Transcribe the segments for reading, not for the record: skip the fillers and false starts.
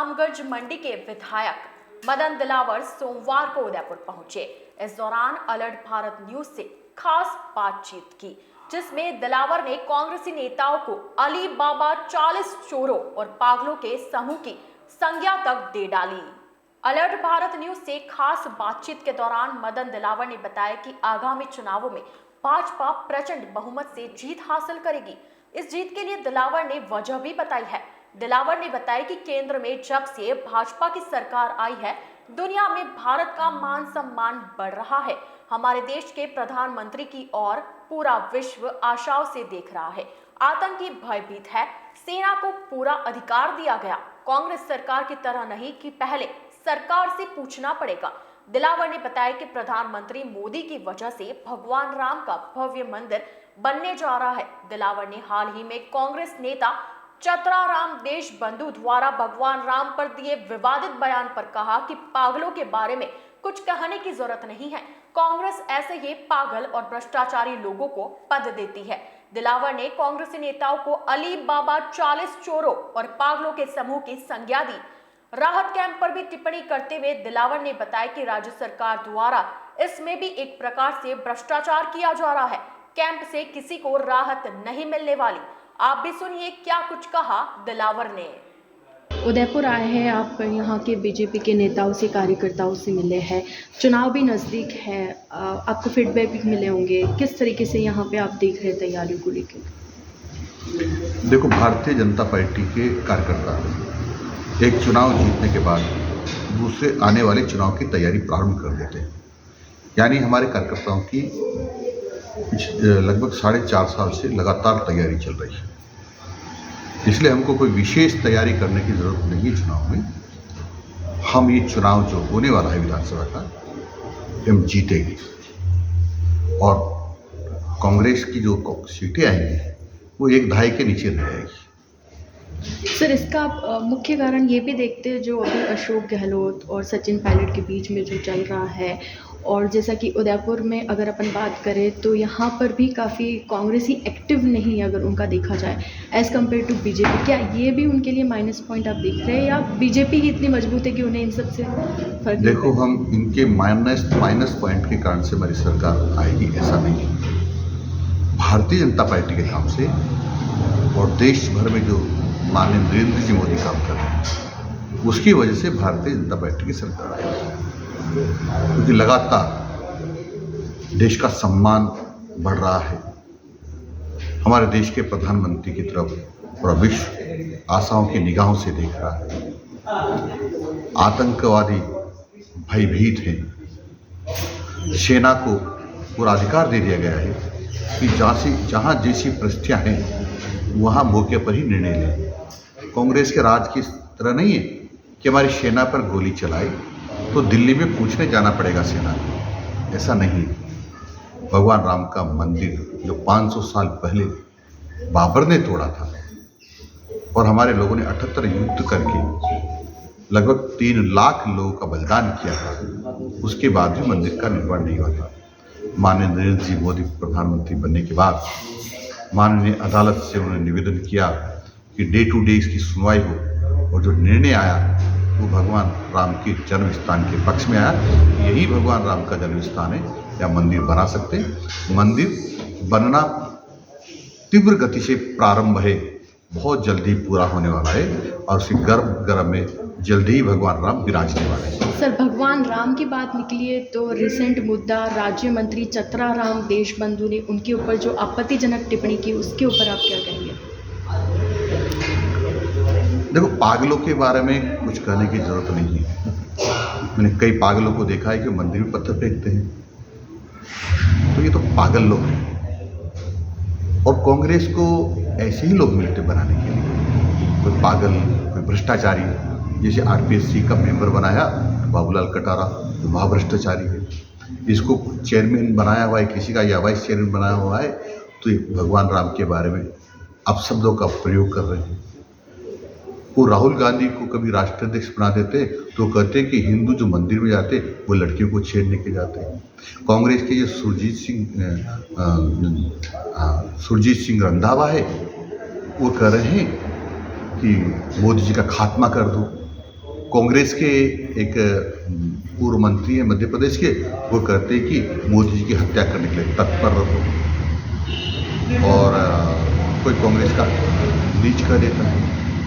रामगंज मंडी के विधायक मदन दिलावर सोमवार को उदयपुर पहुंचे। इस दौरान अलर्ट भारत न्यूज से खास बातचीत की, जिसमें दिलावर ने कांग्रेसी नेताओं को अली बाबा 40 चोरों और पागलों के समूह की संज्ञा तक दे डाली। अलर्ट भारत न्यूज से खास बातचीत के दौरान मदन दिलावर ने बताया कि आगामी चुनावों में भाजपा प्रचंड बहुमत से जीत हासिल करेगी। इस जीत के लिए दिलावर ने वजह भी बताई है। दिलावर ने बताया कि केंद्र में जब से भाजपा की सरकार आई है, दुनिया में भारत का मान सम्मान बढ़ रहा है। हमारे देश के प्रधानमंत्री की ओर पूरा विश्व आशाओं से देख रहा है। आतंकी भयभीत है, सेना को पूरा अधिकार दिया गया। कांग्रेस सरकार की तरह नहीं कि पहले सरकार से पूछना पड़ेगा। दिलावर ने बताया कि प्रधानमंत्री मोदी की वजह से भगवान राम का भव्य मंदिर बनने जा रहा है। दिलावर ने हाल ही में कांग्रेस नेता चतराराम देशबंधु द्वारा भगवान राम पर दिए विवादित बयान पर कहा कि पागलों के बारे में कुछ कहने की जरूरत नहीं है। कांग्रेस ऐसे ही पागल और भ्रष्टाचारी लोगों को पद देती है। दिलावर ने कांग्रेसी नेताओं को अली बाबा 40 चोरों और पागलों के समूह की संज्ञा दी। राहत कैंप पर भी टिप्पणी करते हुए दिलावर ने बताया कि राज्य सरकार द्वारा इसमें भी एक प्रकार से भ्रष्टाचार किया जा रहा है। कैंप से किसी को राहत नहीं मिलने वाली। आप भी सुनिए क्या कुछ कहा दिलावर ने। उदयपुर आए हैं आप, यहाँ के बीजेपी के नेताओं से, कार्यकर्ताओं से मिले हैं। चुनाव भी नज़दीक है, आपको फीडबैक भी मिले होंगे। किस तरीके से यहाँ पे आप देख रहे हैं तैयारियों को लेकर? देखो, भारतीय जनता पार्टी के कार्यकर्ता एक चुनाव जीतने के बाद दूसरे आने वाले चुनाव की तैयारी प्रारंभ कर देते हैं। यानी हमारे कार्यकर्ताओं की लगभग 4.5 साल से लगातार तैयारी चल रही है। इसलिए हमको कोई विशेष तैयारी करने की ज़रूरत नहीं है चुनाव में। हम ये चुनाव जो होने वाला है विधानसभा का, हम जीतेंगे और कांग्रेस की जो सीटें आएंगी वो 1-2.5 के नीचे रह जाएगी। सर, इसका आप मुख्य कारण ये भी देखते हैं जो अभी अशोक गहलोत और सचिन पायलट के बीच में जो चल रहा है, और जैसा कि उदयपुर में अगर अपन बात करें तो यहाँ पर भी काफ़ी कांग्रेसी एक्टिव नहीं है अगर उनका देखा जाए एज़ कम्पेयर टू बीजेपी। क्या ये भी उनके लिए माइनस पॉइंट आप देख रहे हैं, या बीजेपी ही इतनी मजबूत है कि उन्हें इन सब से फर्क? देखो, हम इनके माइनस पॉइंट के कारण से हमारी सरकार आएगी ऐसा नहीं है। भारतीय जनता पार्टी के काम से और देश भर में जो माननीय नरेंद्र जी मोदी काम कर रहे हैं, उसकी वजह से भारतीय जनता पार्टी की सरकार आई। क्योंकि लगातार देश का सम्मान बढ़ रहा है। हमारे देश के प्रधानमंत्री की तरफ पूरा विश्व आशाओं की निगाहों से देख रहा है। आतंकवादी भयभीत हैं। सेना को पूरा अधिकार दे दिया गया है कि जहाँ जैसी परिस्थितियाँ हैं वहाँ मौके पर ही निर्णय लें। कांग्रेस के राज की तरह नहीं है कि हमारी सेना पर गोली चलाए तो दिल्ली में पूछने जाना पड़ेगा सेना को। ऐसा नहीं। भगवान राम का मंदिर जो 500 साल पहले बाबर ने तोड़ा था और हमारे लोगों ने 78 युद्ध करके लगभग 3 लाख लोगों का बलिदान किया था, उसके बाद भी मंदिर का निर्माण नहीं हुआ था। माननीय नरेंद्र जी मोदी प्रधानमंत्री बनने के बाद माननीय अदालत से उन्होंने निवेदन किया कि डे टू डे इसकी सुनवाई हो, और जो निर्णय आया वो भगवान राम के जन्म स्थान के पक्ष में आया। यही भगवान राम का जन्म स्थान है, या मंदिर बना सकते हैं। मंदिर बनना तीव्र गति से प्रारंभ है, बहुत जल्दी पूरा होने वाला है और उसके गर्भ में जल्दी ही भगवान राम विराजने वाले हैं। सर, भगवान राम की बात निकली है तो रिसेंट मुद्दा राज्य मंत्री चतराराम देशबंधु ने उनके ऊपर जो आपत्तिजनक टिप्पणी की, उसके ऊपर आप क्या कहेंगे? देखो, पागलों के बारे में कुछ कहने की जरूरत नहीं है। मैंने कई पागलों को देखा है कि मंदिर में पत्थर फेंकते हैं, तो ये तो पागल लोग हैं। और कांग्रेस को ऐसे ही लोग मिलते बनाने के लिए, कोई पागल, कोई भ्रष्टाचारी, जैसे आरपीएससी का मेंबर बनाया बाबूलाल कटारा, तो वह भ्रष्टाचारी है। इसको चेयरमैन बनाया हुआ है किसी का, या वाइस चेयरमैन बनाया हुआ है, तो ये भगवान राम के बारे में अपशब्दों का प्रयोग कर रहे हैं। वो राहुल गांधी को कभी राष्ट्राध्यक्ष बना देते तो कहते कि हिंदू जो मंदिर में जाते वो लड़कियों को छेड़ने के जाते हैं। कांग्रेस के ये सुरजीत सिंह रंधावा है, वो कह रहे हैं कि मोदी जी का खात्मा कर दो। कांग्रेस के एक पूर्व मंत्री हैं मध्य प्रदेश के, वो कहते हैं कि मोदी जी की हत्या करने के लिए तत्पर रहो, और कोई कांग्रेस का नीच कर देता है।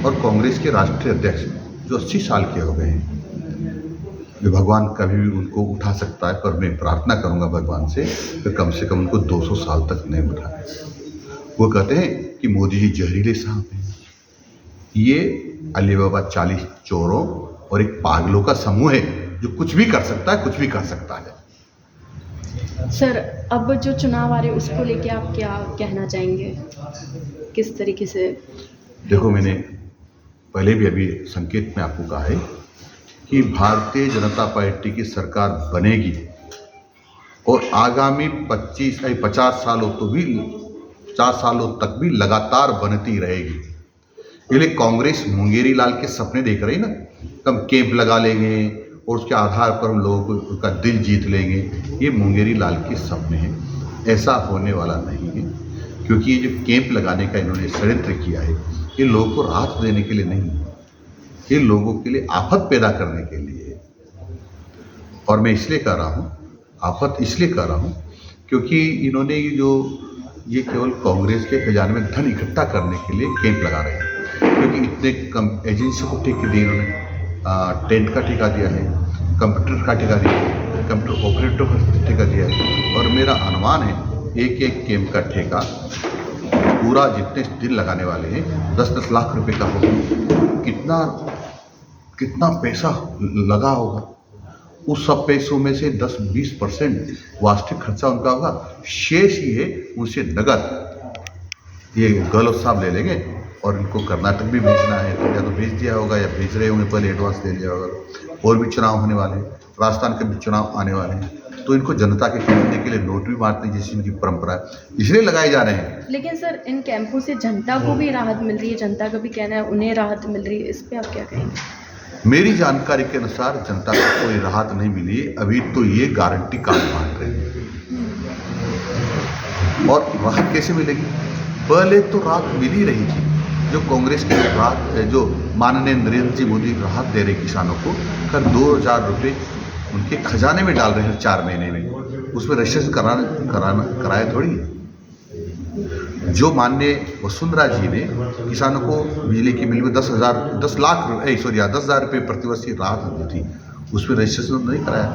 और कांग्रेस के राष्ट्रीय अध्यक्ष जो 80 साल के हो गए हैं, जो भगवान कभी भी उनको उठा सकता है, पर मैं प्रार्थना करूंगा भगवान से कि कम उनको 200 साल तक नहीं उठाए। वो कहते हैं कि मोदी जी जहरीले सांप हैं। ये अलीबाबा 40 चोरों और एक पागलों का समूह है जो कुछ भी कर सकता है, कुछ भी कर सकता है। सर, अब जो चुनाव आ रहे हैं उसको लेके आप क्या कहना चाहेंगे, किस तरीके से? देखो, मैंने पहले भी अभी संकेत में आपको कहा है कि भारतीय जनता पार्टी की सरकार बनेगी और आगामी 50 सालों तो भी 50 सालों तक भी लगातार बनती रहेगी। इसलिए कांग्रेस मुंगेरी लाल के सपने देख रही है ना, हम कैंप लगा लेंगे और उसके आधार पर हम लोगों को उनका दिल जीत लेंगे। ये मुंगेरी लाल के सपने हैं, ऐसा होने वाला नहीं है। क्योंकि ये जो कैंप लगाने का इन्होंने षड्यंत्र किया है, ये लोगों को राहत देने के लिए नहीं, ये लोगों के लिए आफत पैदा करने के लिए है। और मैं इसलिए कह रहा हूँ, आफत इसलिए कह रहा हूँ क्योंकि इन्होंने ये केवल कांग्रेस के खजाने में धन इकट्ठा करने के लिए कैंप लगा रहे हैं। क्योंकि इतने कम एजेंसी को ठेके दिए इन्होंने, टेंट का ठेका दिया है, कंप्यूटर का ठेका दिया है, कंप्यूटर ऑपरेटर का ठेका दिया है। और मेरा अनुमान है एक कैंप का ठेका पूरा जितने दिन लगाने वाले हैं 10-10 लाख रुपए का होगा। कितना पैसा लगा होगा। उस सब पैसों में से 10-20% वास्तविक खर्चा उनका होगा, शेष ये उनसे नगद ये गहलोत साहब ले लेंगे और इनको कर्नाटक भी भेजना है तो या तो भेज दिया होगा या भेज रहे होंगे, पहले एडवांस दे दिया होगा। और भी चुनाव होने वाले हैं, राजस्थान के भी चुनाव आने वाले हैं, तो इनको जनता के खरीदने के लिए नोट भी मारते हैं, जैसी इनकी परंपरा है, इसलिए लगाए जा रहे हैं। लेकिन सर, इन कैंपों से जनता को भी राहत मिल रही है, जनता का भी कहना है उन्हें राहत मिल रही है, इस पे आप क्या कहेंगे? मेरी जानकारी के अनुसार जनता को कोई राहत नहीं मिली है अभी, तो ये गारंटी कार्ड बांट रहे हैं। और राहत कैसे मिलेगी? पहले तो राहत मिल ही रही थी, जो कांग्रेस के राहत, जो माननीय नरेंद्र जी मोदी राहत दे रहे किसानों को, कर 2000 रुपये उनके खजाने में डाल रहे हैं 4 महीने में, उसमें रजिस्ट्रेशन कराया थोड़ी है। जो माननीय वसुंधरा जी ने किसानों को बिजली की बिल में 10 लाख रुपये प्रतिवर्ष की राहत दी थी, उसमें रजिस्ट्रेशन नहीं कराया।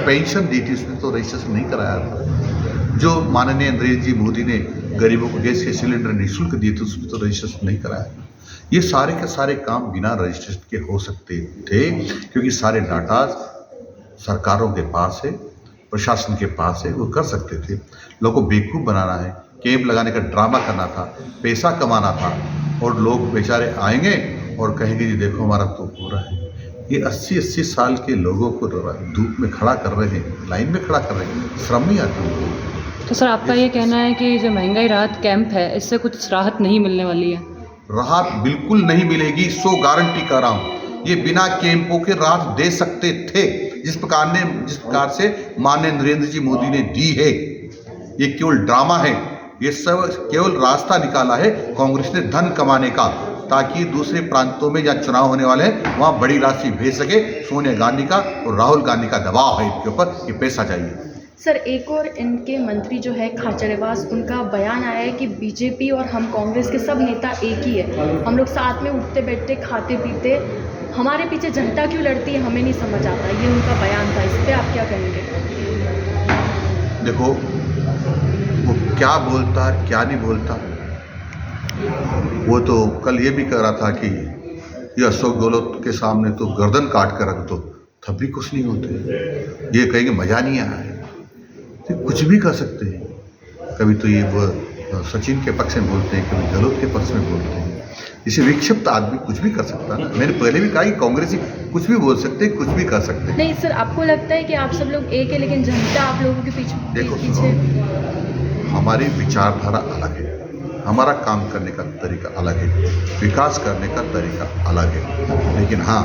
पेंशन दी थी, उसमें तो रजिस्ट्रेशन नहीं कराया था। जो माननीय नरेंद्र जी मोदी ने गरीबों को गैस के सिलेंडर निःशुल्क दिए थे, उसमें तो रजिस्ट्रेशन नहीं कराया। ये सारे के सारे काम बिना रजिस्ट्रेशन के हो सकते थे, क्योंकि सारे डाटा सरकारों के पास है, प्रशासन के पास है, वो कर सकते थे। लोगों को बेवकूफ़ बनाना है, कैंप लगाने का ड्रामा करना था, पैसा कमाना था, और लोग बेचारे आएंगे और कहेंगे जी देखो हमारा तो हो रहा है। ये 80-80 साल के लोगों को धूप में खड़ा कर रहे हैं, लाइन में खड़ा कर रहे हैं, श्रम नहीं आती उनको। तो सर, आपका ये कहना है कि जो महंगाई राहत कैंप है, इससे कुछ राहत नहीं मिलने वाली है? राहत बिल्कुल नहीं मिलेगी, 100 गारंटी कर रहा हूँ। ये बिना कैंपों के राहत दे सकते थे, जिस प्रकार से माननीय नरेंद्र जी मोदी ने दी है। ये केवल ड्रामा है, ये सब केवल रास्ता निकाला है कांग्रेस ने धन कमाने का, ताकि दूसरे प्रांतों में जहाँ चुनाव होने वाले हैं वहाँ बड़ी राशि भेज सके। सोनिया गांधी का और राहुल गांधी का दबाव है इनके ऊपर, ये पैसा चाहिए। सर, एक और इनके मंत्री जो है खाचरेवास, उनका बयान आया है कि बीजेपी और हम कांग्रेस के सब नेता एक ही है, हम लोग साथ में उठते बैठते खाते पीते, हमारे पीछे जनता क्यों लड़ती है हमें नहीं समझ आता। ये उनका बयान था, इस पर आप क्या कहेंगे? देखो, वो क्या बोलता है क्या नहीं बोलता, वो तो कल ये भी कह रहा था कि ये अशोक गहलोत के सामने तो गर्दन काट कर रख दो, तब भी कुछ नहीं होते। ये कहेंगे मजा नहीं आया है, तो कुछ भी कर सकते हैं। कभी तो ये वो सचिन के पक्ष में बोलते हैं, कभी गहलोत के पक्ष में बोलते हैं। इसे विक्षिप्त आदमी कुछ भी कर सकता है। मैंने पहले भी कहा कि कांग्रेसी कुछ भी बोल सकते हैं, कुछ भी कर सकते हैं। नहीं सर, आपको लगता है कि आप सब लोग एक है, लेकिन जनता आप लोगों के पीछे हमारी विचारधारा अलग है, हमारा काम करने का तरीका अलग है, विकास करने का तरीका अलग है। लेकिन हाँ,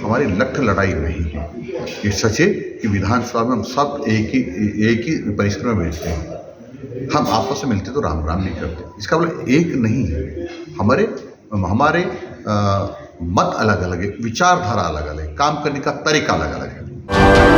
हमारी लठ लड़ाई नहीं है। ये सच है कि विधानसभा में हम सब एक ही परिसर में बैठते हैं, हम आपस में मिलते तो राम राम नहीं करते। इसका मतलब एक नहीं है। हमारे मत अलग अलग है, विचारधारा अलग अलग है, काम करने का तरीका अलग अलग है।